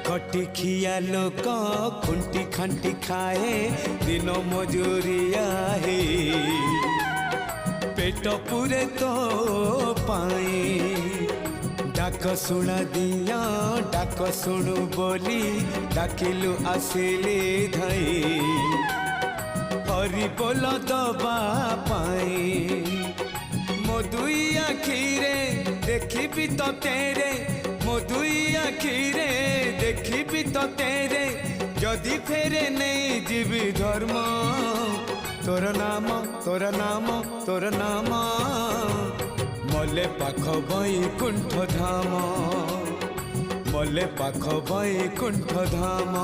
खटी खिया लोक खुंटी खांटी खाए दिन मजूरिया है पेट पूरे तो पाए डाक शुणा दिया डाक शुणु बोली डाकिलु आसिले धाई हरि बोल दबा पाए मो दुई आखिरे देखी तो तेरे मो दुई आखिरे देखी तो तेरे जदि फेरे नहीं जीवी धर्म तोर नाम तोर नाम तोर नाम मले पाख बैकुंठ धाम मले पाख बैकुंठ धाम।